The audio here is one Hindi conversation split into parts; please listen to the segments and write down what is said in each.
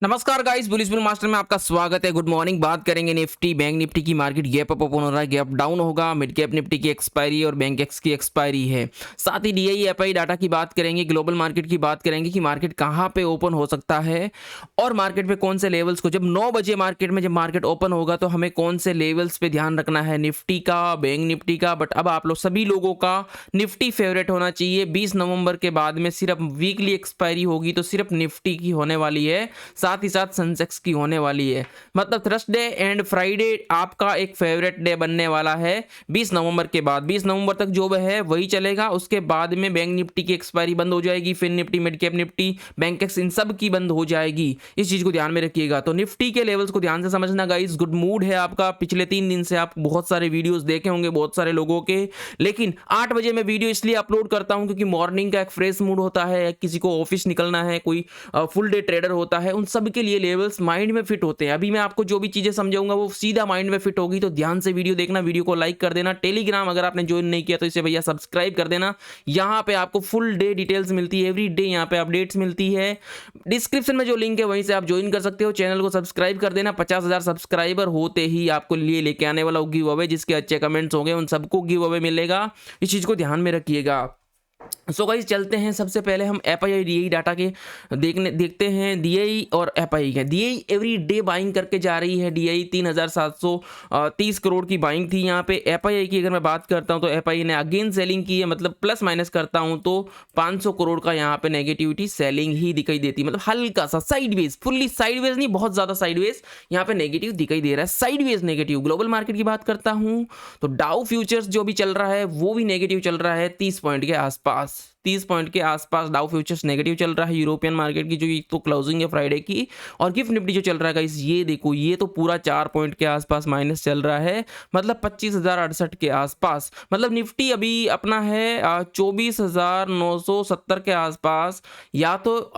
नमस्कार गाइस, बुलिश बुल मास्टर में आपका स्वागत है। Good morning. बात करेंगे निफ्टी बैंक निफ्टी की। मार्केट गैप अप ओपन हो रहा है, गैप डाउन होगा। मिड कैप निफ्टी की एक्सपायरी और बैंक एक्स की एक्सपायरी है। साथ ही डीआई एफआई डाटा की बात करेंगे, ग्लोबल मार्केट की बात करेंगे कि मार्केट कहां पे ओपन हो सकता है और मार्केट पे कौन से लेवल्स को, जब 9 बजे मार्केट में जब मार्केट ओपन होगा तो हमें कौन से लेवल्स पे ध्यान रखना है, निफ्टी का, बैंक निफ्टी का। बट अब आप लोग सभी लोगों का निफ्टी फेवरेट होना चाहिए। 20 नवंबर के बाद में सिर्फ वीकली एक्सपायरी होगी तो सिर्फ निफ्टी की होने वाली है, साथ ही साथ सेंसेक्स की होने वाली है। मतलब थर्सडे एंड फ्राइडे आपका एक फेवरेट डे बनने वाला है 20 नवंबर के बाद। 20 नवंबर तक जो है वही चलेगा, उसके बाद में बैंक निफ्टी की एक्सपायरी बंद हो जाएगी, फिर Nifty, mid cap Nifty, bank X, इन सब की बंद हो जाएगी। इस चीज को ध्यान में रखिएगा। तो निफ्टी के लेवल्स को ध्यान से समझना गाइस। गुड मूड है आपका। पिछले 3 दिन से आप बहुत सारे वीडियोस देखे होंगे बहुत सारे लोगों के, लेकिन 8 बजे मैं वीडियो इसलिए अपलोड करता हूं क्योंकि मॉर्निंग का एक फ्रेश मूड होता है, किसी को ऑफिस निकलना है, कोई फुल डे ट्रेडर होता है, उन सब के लिए लेवल्स माइंड में फिट होते हैं। अभी मैं आपको जो भी चीजें समझाऊंगा वो सीधा माइंड में फिट होगी, तो ध्यान से वीडियो देखना। वीडियो को लाइक कर देना। टेलीग्राम अगर आपने ज्वाइन नहीं किया तो इसे भैया सब्सक्राइब कर देना। यहाँ पे आपको फुल डे डिटेल्स मिलती है, एवरी डे यहाँ पे अपडेट्स मिलती है। डिस्क्रिप्शन में जो लिंक है वहीं से आप ज्वाइन कर सकते हो। चैनल को सब्सक्राइब कर देना। 50,000 सब्सक्राइबर होते ही आपको लिए लेके आने वाला गिव अवे, जिसके अच्छे कमेंट्स होंगे उन सबको गिव अवे मिलेगा। इस चीज को ध्यान में रखिएगा। सो गाइस चलते हैं। सबसे पहले हम एफआईआई डीआई डाटा के देखते हैं। डीआई और एफआईआई का, डीआई एवरी डे बाइंग करके जा रही है। डीआई 3,730 करोड़ की बाइंग थी यहाँ पे। एफआईआई की अगर मैं बात करता हूँ तो एफआईआई ने अगेन सेलिंग की है, मतलब प्लस माइनस करता हूँ तो 500 करोड़ का यहाँ पे नेगेटिविटी सेलिंग ही दिखाई देती, मतलब हल्का सा साइडवेज, फुल्ली साइडवेज नहीं, बहुत ज्यादा साइडवेज यहाँ पे नेगेटिव दिखाई दे रहा है, साइडवेज नेगेटिव। ग्लोबल मार्केट की बात करता हूँ तो डाउ फ्यूचर्स जो भी चल रहा है वो भी नेगेटिव चल रहा है, 30 पॉइंट के आसपास। 30 पॉइंट के आसपास डाउ फ्यूचर्स नेगेटिव चल रहा है। यूरोपियन मार्केट की जो तो क्लोजिंग है फ्राइडे की, और गिफ्ट निफ्टी जो चल रहा है गाइस, ये देखो, ये तो पूरा 4 पॉइंट के आसपास माइनस चल रहा है, मतलब 25,068 के आसपास। मतलब निफ्टी अभी अपना है 24,970 के आसपास। या तो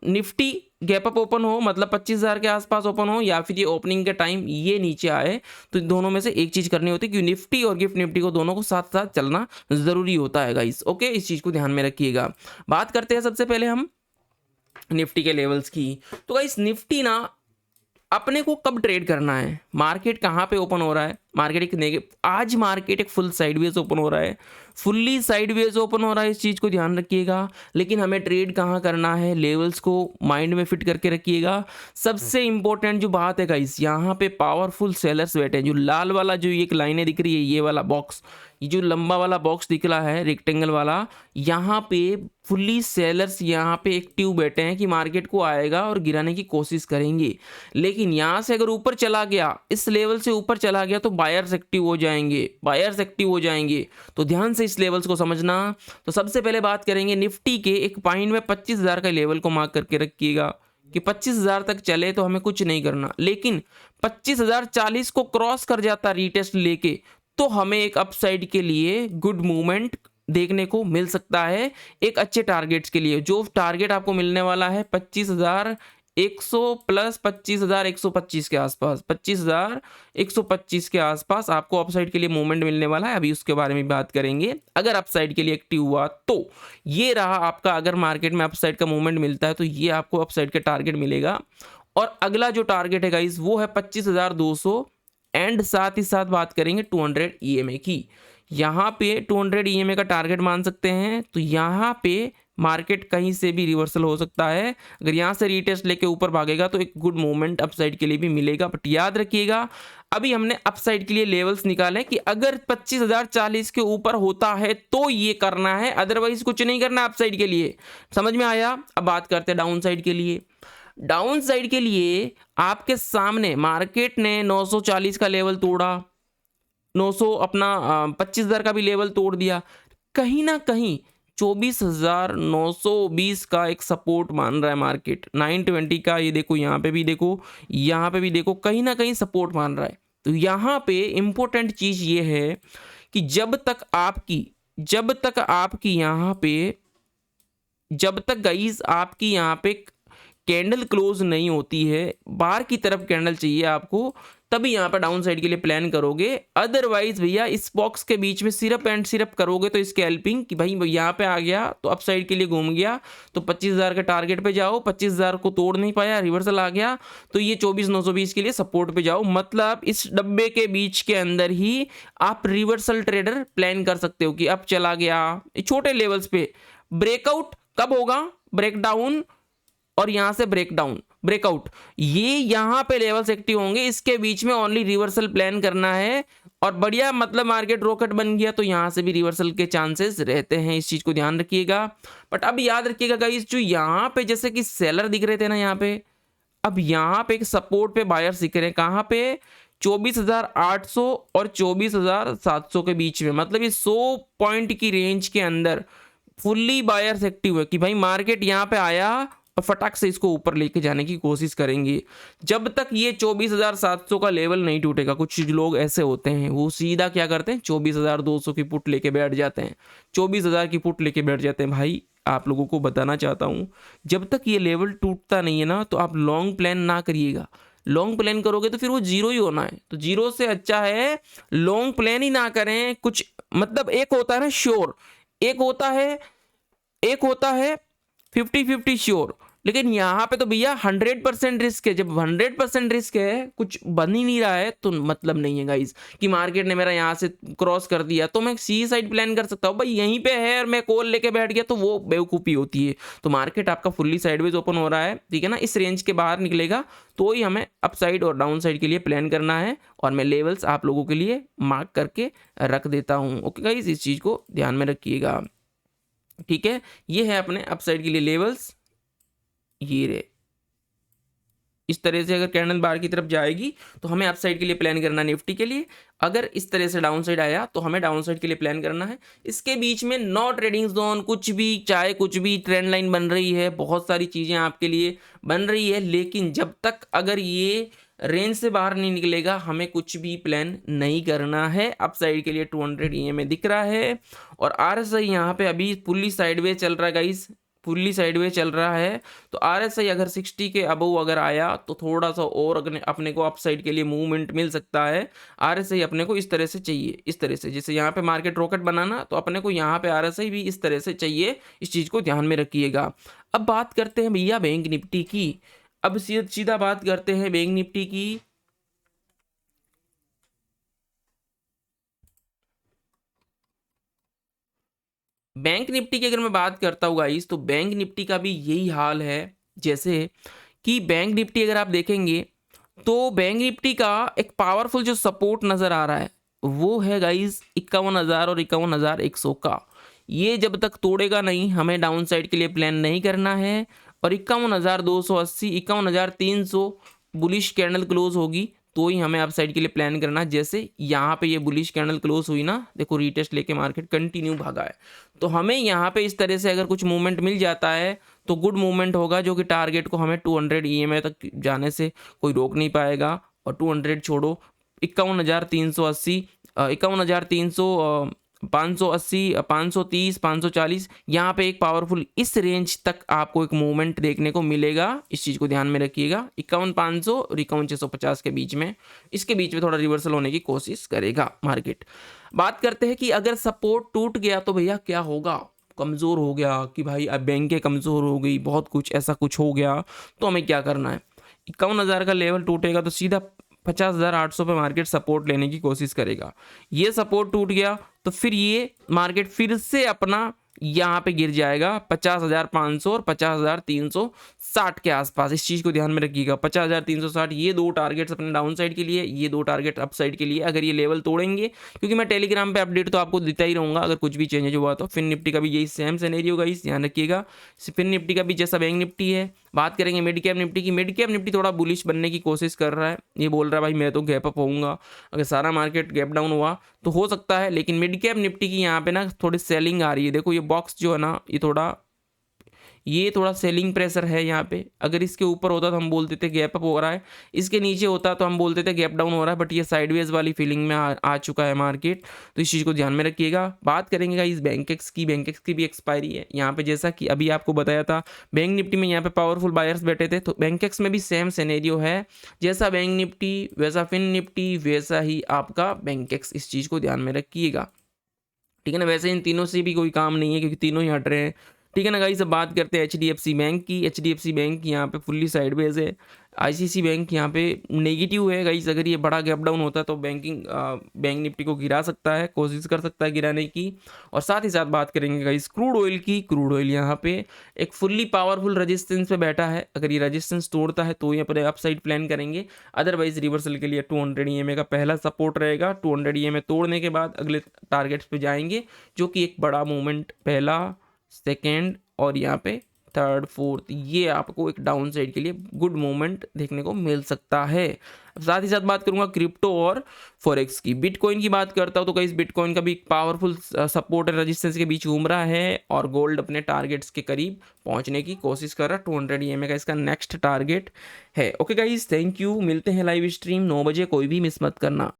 निफ्टी गैप अप ओपन हो, मतलब 25,000 के आसपास ओपन हो, या फिर ये ओपनिंग के टाइम ये नीचे आए, तो दोनों में से एक चीज करनी होती है, क्योंकि निफ्टी और गिफ्ट निफ्टी को दोनों को साथ साथ चलना जरूरी होता है गाइस। ओके, इस चीज को ध्यान में रखिएगा। बात करते हैं सबसे पहले हम निफ्टी के लेवल्स की। तो गाइस निफ्टी ना, अपने को कब ट्रेड करना है, मार्केट कहाँ पे ओपन हो रहा है, मार्केट आज मार्केट एक फुल साइडवेज ओपन हो रहा है, फुल्ली साइडवेज ओपन हो रहा है, इस चीज को ध्यान रखिएगा। लेकिन हमें ट्रेड कहाँ करना है, लेवल्स को माइंड में फिट करके रखिएगा। सबसे इंपॉर्टेंट जो बात है गाइस, यहाँ पे पावरफुल सेलर्स बैठे हैं। जो लाल वाला जो एक लाइनें दिख रही है, ये वाला बॉक्स, ये जो लंबा वाला बॉक्स दिख रहा है रेक्टेंगल वाला, यहाँ पे फुल्ली सेलर्स यहाँ पे एक्टिव बैठे हैं कि मार्केट को आएगा और गिराने की कोशिश करेंगे। लेकिन यहाँ से अगर ऊपर चला गया, इस लेवल से ऊपर चला गया, तो बायर्स एक्टिव हो जाएंगे, बायर्स एक्टिव हो जाएंगे। तो ध्यान से इस लेवल्स को समझना। तो सबसे पहले बात करेंगे निफ्टी के, एक पॉइंट में 25,000 का लेवल को मार्क करके रखिएगा कि 25,000 तक चले तो हमें कुछ नहीं करना। लेकिन 25,040 को क्रॉस कर जाता रीटेस्ट लेके, तो हमें एक अपसाइड के लिए गुड मूवमेंट देखने को मिल सकता है। एक अच्छे टारगेट्स के लिए जो टारगेट आपको मिलने वाला है 25,100 प्लस 25,125 के आसपास, 25,125 के आसपास आपको अपसाइड के लिए मूवमेंट मिलने वाला है। अभी उसके बारे में बात करेंगे। अगर अपसाइड के लिए एक्टिव हुआ तो ये रहा आपका, अगर मार्केट में अपसाइड का मूवमेंट मिलता है तो ये आपको अपसाइड का टारगेट मिलेगा। और अगला जो टारगेट है गाइस वो है 25,200, एंड साथ ही साथ बात करेंगे 200 ईएमए की। यहाँ पे 200 ईएमए का टारगेट मान सकते हैं। तो यहाँ पे मार्केट कहीं से भी रिवर्सल हो सकता है। अगर यहाँ से रीटेस्ट लेके ऊपर भागेगा तो एक गुड मूवमेंट अपसाइड के लिए भी मिलेगा। बट याद रखिएगा, अभी हमने अपसाइड के लिए लेवल्स निकाले कि अगर 25,040 के ऊपर होता है तो ये करना है, अदरवाइज कुछ नहीं करना अपसाइड के लिए। समझ में आया? अब बात करते हैं डाउन साइड के लिए। डाउन साइड के लिए आपके सामने मार्केट ने 940 का लेवल तोड़ा, 900 अपना 25,000 का भी लेवल तोड़ दिया। कहीं ना कहीं 24,920 का एक सपोर्ट मान रहा है मार्केट। 920 का ये देखो, यहाँ पे भी देखो, यहाँ पे भी देखो, कहीं ना कहीं सपोर्ट मान रहा है। तो यहाँ पे इंपॉर्टेंट चीज ये है कि जब तक आपकी यहाँ पे, जब तक गाइस आपकी यहाँ पे कैंडल क्लोज नहीं होती है, बाहर की तरफ कैंडल चाहिए आपको, तभी यहाँ पर डाउन साइड के लिए प्लान करोगे। अदरवाइज भैया इस बॉक्स के बीच में सिर्फ एंड सिर्फ करोगे तो स्कैल्पिंग कि भाई यहाँ पे आ गया तो अप साइड के लिए घूम गया तो 25,000 के टारगेट पे जाओ, 25,000 को तोड़ नहीं पाया, रिवर्सल आ गया तो ये 24,920 के लिए सपोर्ट पे जाओ। मतलब इस डब्बे के बीच के अंदर ही आप रिवर्सल ट्रेडर प्लान कर सकते हो कि अब चला गया छोटे लेवल्स पे। ब्रेकआउट कब होगा, ब्रेकडाउन और यहां से ब्रेकडाउन ब्रेकआउट, ये यहां पे लेवल्स एक्टिव होंगे, इसके बीच में ओनली रिवर्सल प्लान करना है। और बढ़िया मतलब मार्केट रॉकेट बन गया तो यहां से भी रिवर्सल के चांसेस रहते हैं, इस चीज को ध्यान रखिएगा। बट अब याद रखिएगा गाइस, जो यहां पे जैसे कि सेलर दिख रहे थे ना यहाँ पे, अब यहां पे एक सपोर्ट पे बायर्स दिख रहे हैं, कहां पे 24,800 और 24,700 के बीच में, मतलब ये 100 पॉइंट की रेंज के अंदर फुल्ली बायर्स एक्टिव है कि भाई मार्केट यहाँ पे आया और फटाक से इसको ऊपर लेके जाने की कोशिश करेंगे। जब तक ये 24,700 का लेवल नहीं टूटेगा, कुछ लोग ऐसे होते हैं वो सीधा क्या करते हैं 24,200 की पुट लेके बैठ जाते हैं, 24,000 की पुट लेके बैठ जाते हैं। भाई आप लोगों को बताना चाहता हूँ, जब तक ये लेवल टूटता नहीं है ना तो आप लॉन्ग प्लान ना करिएगा। लॉन्ग प्लान करोगे तो फिर वो जीरो ही होना है, तो जीरो से अच्छा है लॉन्ग प्लान ही ना करें। कुछ मतलब एक होता है ना श्योर, एक होता है 50-50 श्योर, लेकिन यहाँ पे तो भैया 100% रिस्क है। जब 100% रिस्क है, कुछ बन ही नहीं रहा है तो मतलब नहीं है गाइस कि मार्केट ने मेरा यहाँ से क्रॉस कर दिया तो मैं सी साइड प्लान कर सकता हूँ। भाई यहीं पे है और मैं कॉल लेके बैठ गया तो वो बेवकूफ़ी होती है। तो मार्केट आपका फुल्ली साइडवेज ओपन हो रहा है, ठीक है ना, इस रेंज के बाहर निकलेगा तो ही हमें अप साइड और डाउन साइड के लिए प्लान करना है। और मैं लेवल्स आप लोगों के लिए मार्क करके रख देता हूँ। ओके गाइस, इस चीज़ को ध्यान में रखिएगा, ठीक है। ये है अपने अप साइड के लिए लेवल्स, ये रे। इस तरह से अगर कैंडल बाहर की तरफ जाएगी तो हमें अप साइड के लिए प्लान करना है निफ्टी के लिए। अगर इस तरह से डाउन साइड आया तो हमें डाउन साइड के लिए प्लान करना है। इसके बीच में नो ट्रेडिंग जोन, कुछ भी चाहे कुछ भी, ट्रेंड लाइन बन रही है, बहुत सारी चीज़ें आपके लिए बन रही है, लेकिन जब तक अगर ये रेंज से बाहर नहीं निकलेगा हमें कुछ भी प्लान नहीं करना है। अप साइड के लिए 200 EMA दिख रहा है और RSI यहाँ पे अभी फुल्ली साइडवेज चल रहा है गाइस, फुल्ली साइडवे चल रहा है। तो RSI अगर 60 के अबव अगर आया तो थोड़ा सा और अपने को अप साइड के लिए मूवमेंट मिल सकता है। RSI अपने को इस तरह से चाहिए, इस तरह से, जैसे यहाँ पे मार्केट रॉकेट बनाना तो अपने को यहाँ पे RSI भी इस तरह से चाहिए, इस चीज़ को ध्यान में रखिएगा। अब बात करते हैं भैया बैंक निफ्टी की। अब सीधा बात करते हैं बैंक निफ्टी की। बैंक निफ्टी की अगर मैं बात करता हूँ गाइस, तो बैंक निफ्टी का भी यही हाल है। जैसे कि बैंक निफ्टी अगर आप देखेंगे तो बैंक निफ्टी का एक पावरफुल जो सपोर्ट नज़र आ रहा है वो है गाइस 51,000 और 51,100 का। ये जब तक तोड़ेगा नहीं हमें डाउन साइड के लिए प्लान नहीं करना है। और 51,280, 51,300 बुलिश कैंडल क्लोज होगी तो ही हमें अप साइड के लिए प्लान करना है। जैसे यहाँ पे ये बुलिश कैंडल क्लोज हुई ना, देखो रीटेस्ट लेके मार्केट कंटिन्यू भागा है, तो हमें यहाँ पे इस तरह से अगर कुछ मूवमेंट मिल जाता है तो गुड मूवमेंट होगा, जो कि टारगेट को हमें 200 EMA तक जाने से कोई रोक नहीं पाएगा। और 200 छोड़ो, 51,380, 51,300, 580, 530, 540, यहाँ पे एक पावरफुल इस रेंज तक आपको एक मूवमेंट देखने को मिलेगा, इस चीज़ को ध्यान में रखिएगा। 51,500 और 51,650 के बीच में, इसके बीच में थोड़ा रिवर्सल होने की कोशिश करेगा मार्केट। बात करते हैं कि अगर सपोर्ट टूट गया तो भैया क्या होगा, कमज़ोर हो गया कि भाई अब बैंकें कमज़ोर हो गई, बहुत कुछ ऐसा कुछ हो गया, तो हमें क्या करना है। 51,000 का लेवल टूटेगा तो सीधा 50,800 पे मार्केट सपोर्ट लेने की कोशिश करेगा। ये सपोर्ट टूट गया तो फिर ये मार्केट फिर से अपना यहाँ पे गिर जाएगा 50,500 और 50,360 के आसपास, इस चीज़ को ध्यान में रखिएगा। 50,360 ये दो टारगेट्स अपने डाउन साइड के लिए, ये दो टारगेट अप साइड के लिए। अगर ये लेवल तोड़ेंगे, क्योंकि मैं टेलीग्राम पे अपडेट तो आपको देता ही रहूँगा अगर कुछ भी चेंजेज हुआ तो। फिर निफ्टी का भी यही सेम सिनेरियो गाइस, ध्यान रखिएगा। फिर निफ्टी का भी जैसा बैंक निफ्टी है। बात करेंगे मिड कैप निफ्टी की। मिड कैप निफ्टी थोड़ा बुलिश बनने की कोशिश कर रहा है, ये बोल रहा है भाई मैं तो गैप अप होऊंगा। अगर सारा मार्केट गैप डाउन हुआ तो हो सकता है, लेकिन मिड कैप निफ्टी की यहाँ पे ना थोड़ी सेलिंग आ रही है। देखो ये बॉक्स जो है ना, ये थोड़ा ये थोड़ा सेलिंग प्रेशर है यहाँ पे। अगर इसके ऊपर होता तो हम बोल देते गैप अप हो रहा है, इसके नीचे होता तो हम बोल देते गैप डाउन हो रहा है, बट ये साइडवेज वाली फीलिंग में आ चुका है मार्केट। तो इस चीज़ को ध्यान में रखिएगा। बात करेंगे इस बैंकेक्स की भी एक्सपायरी है यहाँ पे, जैसा कि अभी आपको बताया था। बैंक निफ्टी में यहाँ पे पावरफुल बायर्स बैठे थे, तो बैंकेक्स में भी सेम सिनेरियो है। जैसा बैंक निफ्टी वैसा फिन निफ्टी वैसा ही आपका बैंकेक्स, इस चीज़ को ध्यान में रखिएगा, ठीक है ना। वैसे इन तीनों से भी कोई काम नहीं है क्योंकि तीनों ही हट रहे हैं, ठीक है ना गाइस। अब बात करते हैं एचडीएफसी बैंक की। एचडीएफसी बैंक यहाँ पे फुल्ली साइडवेज है। आईसीसी बैंक यहाँ पे नेगेटिव है गाइस। अगर ये बड़ा गैप डाउन होता तो बैंक निफ्टी को गिरा सकता है, कोशिश कर सकता है गिराने की। और साथ ही साथ बात करेंगे गाइस क्रूड ऑयल की। क्रूड ऑयल यहाँ पे एक फुल्ली पावरफुल रेजिस्टेंस पे बैठा है। अगर ये रेजिस्टेंस तोड़ता है तो ये अपने अपसाइड प्लान करेंगे, अदरवाइज रिवर्सल के लिए 200 ईएमए का पहला सपोर्ट रहेगा। 200 ईएमए तोड़ने के बाद अगले टारगेट्स पे जाएंगे, जो कि एक बड़ा मूवमेंट, पहला, सेकेंड और यहाँ पे थर्ड, फोर्थ, ये आपको एक डाउन साइड के लिए गुड मूवमेंट देखने को मिल सकता है। अब साथ ही साथ बात करूंगा क्रिप्टो और फॉरेक्स की। बिटकॉइन की बात करता हूं तो कहीं बिटकॉइन का भी एक पावरफुल सपोर्ट और रेजिस्टेंस के बीच घूम रहा है, और गोल्ड अपने टारगेट्स के करीब पहुंचने की कोशिश कर रहा है। 200 ईएमए का इसका नेक्स्ट टारगेट है। Okay guys, thank you. मिलते हैं लाइव स्ट्रीम 9 बजे, कोई भी मिस मत करना।